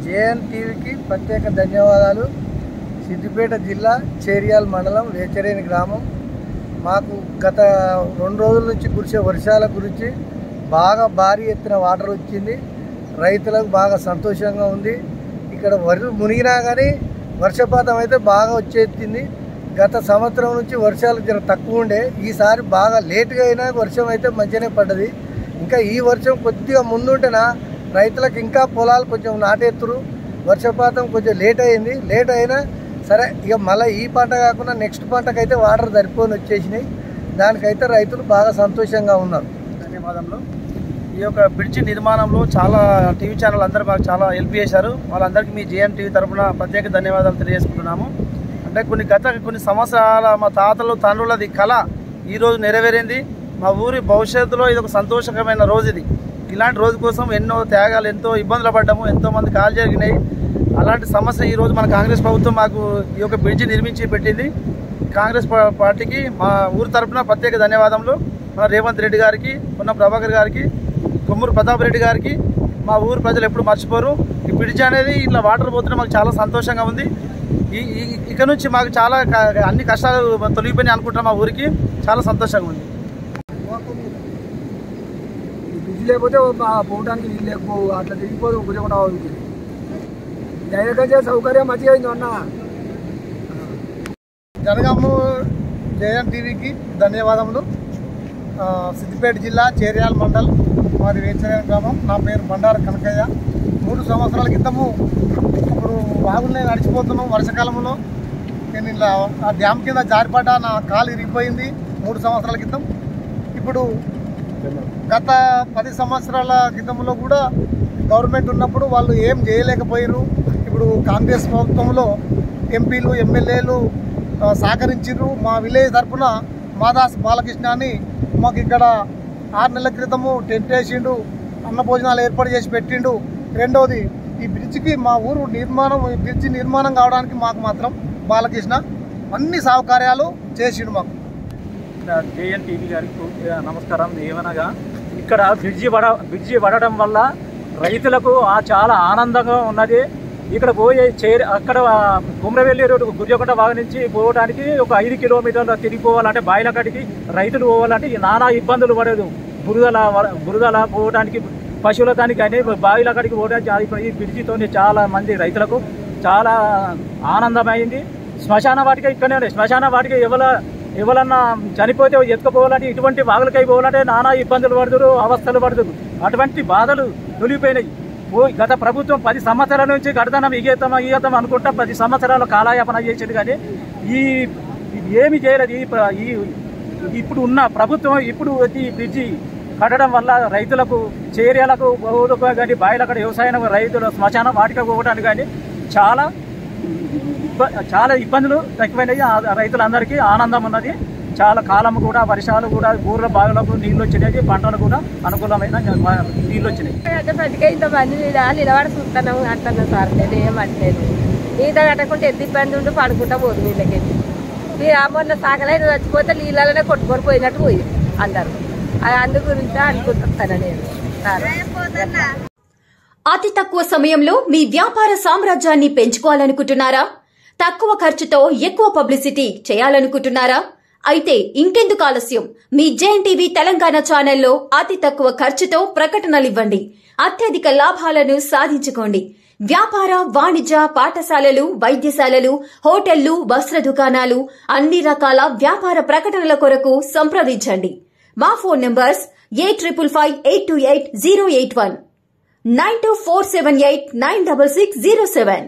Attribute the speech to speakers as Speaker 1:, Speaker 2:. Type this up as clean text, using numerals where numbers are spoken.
Speaker 1: జేఎన్టీవీకి ప్రత్యేక ధన్యవాదాలు. సిద్దిపేట జిల్లా చేర్యాల మండలం వేచరేని గ్రామం. మాకు గత 2 రోజుల నుంచి కురిసే వర్షాల గురించి బాగా భారీ ఎత్తున వాటర్ వచ్చింది. రైతులకు బాగా సంతోషంగా ఉంది. ఇక్కడ వరి మునిగినా కానీ వర్షపాతం అయితే బాగా వచ్చేసింది. గత సంవత్సరం నుంచి వర్షాలు జర తక్కువ ఉండే, ఈసారి బాగా లేటుగా అయినా వర్షం అయితే మంచిగానే పడ్డది. ఇంకా ఈ వర్షం కొద్దిగా ముందుంటేనా రైతులకు ఇంకా పొలాలు కొంచెం నాటెత్తురు. వర్షపాతం కొంచెం లేట్ అయింది. లేట్ అయినా సరే, ఇక మళ్ళీ ఈ పంట కాకుండా నెక్స్ట్ పంటకైతే వాటర్ సరిపోని వచ్చేసినాయి. దానికైతే రైతులు బాగా సంతోషంగా ఉన్నారు.
Speaker 2: ధన్యవాదములు. ఈ యొక్క బ్రిడ్జి నిర్మాణంలో చాలా టీవీ ఛానల్ అందరూ మాకు చాలా హెల్ప్ చేశారు. వాళ్ళందరికీ మీ జేఎన్టీవీ తరఫున ప్రత్యేక ధన్యవాదాలు తెలియజేసుకుంటున్నాము. అంటే కొన్ని సంవత్సరాల మా తాతలు తండ్రులది కళ ఈరోజు నెరవేరింది. మా ఊరి భవిష్యత్తులో ఇది ఒక సంతోషకరమైన రోజు. ఇది ఇలాంటి రోజు కోసం ఎన్నో త్యాగాలు, ఎంతో ఇబ్బందులు పడ్డాము, ఎంతోమంది కాలు జరిగినాయి. అలాంటి సమస్య ఈరోజు మన కాంగ్రెస్ ప్రభుత్వం మాకు ఈ యొక్క బ్రిడ్జి నిర్మించి పెట్టింది. కాంగ్రెస్ పార్టీకి మా ఊరి తరఫున ప్రత్యేక ధన్యవాదములు. మన రేవంత్ రెడ్డి గారికి, పొన్నం ప్రభాకర్ గారికి, కొమ్మూరు ప్రతాప్ రెడ్డి గారికి మా ఊరు ప్రజలు ఎప్పుడు మర్చిపోరు. ఈ బ్రిడ్జి అనేది ఇట్లా వాటర్ పోతుంటే మాకు చాలా సంతోషంగా ఉంది. ఇక నుంచి మాకు చాలా అన్ని కష్టాలు తొలగిపోయినాయి అనుకుంటున్నాం. మా ఊరికి చాలా సంతోషంగా ఉంది.
Speaker 1: బ్రిడ్జ్ లేకపోతే పోవడానికి వీలు లేకపోవు, అట్లా తిరిగిపోదు గురికుండా అవుతుంది. డైరెక్ట్గా సౌకర్యం మంచిగా అయింది అన్న. జనగాము జేఎన్టీవీకి ధన్యవాదములు. సిద్దిపేట జిల్లా చేర్యాల మండల్, మాది వేచరేని గ్రామం. నా పేరు బండారు కనకయ్య. 3 సంవత్సరాల క్రితము ఇప్పుడు వాగులనే నడిచిపోతున్నాం. వర్షాకాలంలో నేను ఇలా ఆ డ్యామ్ కింద జారిపడ్డా, నా కాలు ఇరిగిపోయింది 3 సంవత్సరాల క్రితం. ఇప్పుడు గత 10 సంవత్సరాల క్రితంలో కూడా గవర్నమెంట్ ఉన్నప్పుడు వాళ్ళు ఏం చేయలేకపోయారు. ఇప్పుడు కాంగ్రెస్ ప్రభుత్వంలో ఎంపీలు, ఎమ్మెల్యేలు సహకరించారు. మా విలేజ్ తరఫున మాదాస్ బాలకృష్ణ అని మాకు ఇక్కడ 6 నెలల క్రితము టెంట్ వేసిండు, అన్న భోజనాలు ఏర్పాటు చేసి పెట్టిండు. రెండవది, ఈ బ్రిడ్జికి మా ఊరు బ్రిడ్జి నిర్మాణం కావడానికి మాకు మాత్రం బాలకృష్ణ అన్ని సౌకర్యాలు చేసిండు. మాకు
Speaker 3: జేఎన్టీవీ గారికి నమస్కారం. ఏమనగా ఇక్కడ బ్రిడ్జి పడడం వల్ల రైతులకు చాలా ఆనందంగా ఉన్నది. ఇక్కడ పోయే అక్కడ కుమ్రవెల్లి రోడ్డు గుర్జకొండ బాగా నుంచి పోవడానికి ఒక 5 కిలోమీటర్లు తిరిగిపోవాలంటే బాయిల కాడికి రైతులు పోవాలంటే నానా ఇబ్బందులు పడదు. బురదల పోవడానికి, పశువుల దానికి కానీ బావిల కాడికి పోవడానికి ఈ బ్రిడ్జితో చాలా మంది రైతులకు చాలా ఆనందమైంది. శ్మశాన వాటిక ఇక్కడనే ఉన్నాయి. శ్మశాన వాటిక ఎవరన్నా చనిపోతే ఎత్తుకుపోవాలంటే, ఇటువంటి వాగులకై పోవాలంటే నానా ఇబ్బందులు పడుతురు, అవస్థలు పడుతురు. అటువంటి బాధలు తొలిగిపోయినాయి. గత ప్రభుత్వం 10 సంవత్సరాల నుంచి గడదనం ఇగేతం అనుకుంటా 10 సంవత్సరాలు కాలయాపన చేసేది. కానీ ఏమి చేయలేదు. ఇప్పుడు ఉన్న ప్రభుత్వం ఇప్పుడు ఈ బ్రిడ్జి కట్టడం వల్ల రైతులకు, చేర్యాలకు కానీ బాయిలక్కడ వ్యవసాయం రైతులు శ్మశాన వాటిక పోవడానికి కానీ చాలా ఇబ్బందులు తగ్గిపోయినాయి. రైతులందరికీ ఆనందం ఉన్నది. చాలా కాలం కూడా, వర్షాలు కూడా, ఊర్ల బాగులకు నీళ్ళు వచ్చినాయి, పంటలు కూడా అనుకూలమైన నీళ్ళు వచ్చినాయి.
Speaker 4: ఇంతమంది నిలబడి చూస్తున్నాము అంటున్నాం సార్. నేను ఏమంటలేదు, ఈత కట్టకుంటే ఎంత ఇబ్బంది ఉంటూ పడుకుంటా పోదు. వీళ్ళకి మొన్న సాగలైన చచ్చిపోతే నీళ్ళనే కొట్టుకొని పోయినట్టు పోయి అందరు. అందు గురించి అనుకుంటున్నాను నేను.
Speaker 5: అతి తక్కువ సమయంలో మీ వ్యాపార సామ్రాజ్యాన్ని పెంచుకోవాలనుకుంటున్నారా? తక్కువ ఖర్చుతో ఎక్కువ పబ్లిసిటీ చేయాలనుకుంటున్నారా? అయితే ఇంకెందుకు ఆలస్యం? మీ జేఎన్టీవీ తెలంగాణ ఛానల్లో అతి తక్కువ ఖర్చుతో ప్రకటనలివ్వండి. అత్యధిక లాభాలను సాధించుకోండి. వ్యాపార, వాణిజ్య, పాఠశాలలు, వైద్యశాలలు, హోటళ్లు, వస్త్ర దుకాణాలు, అన్ని రకాల వ్యాపార ప్రకటనల కొరకు సంప్రదించండి. మా ఫోన్ నంబర్స్ 8558280881 9247896607.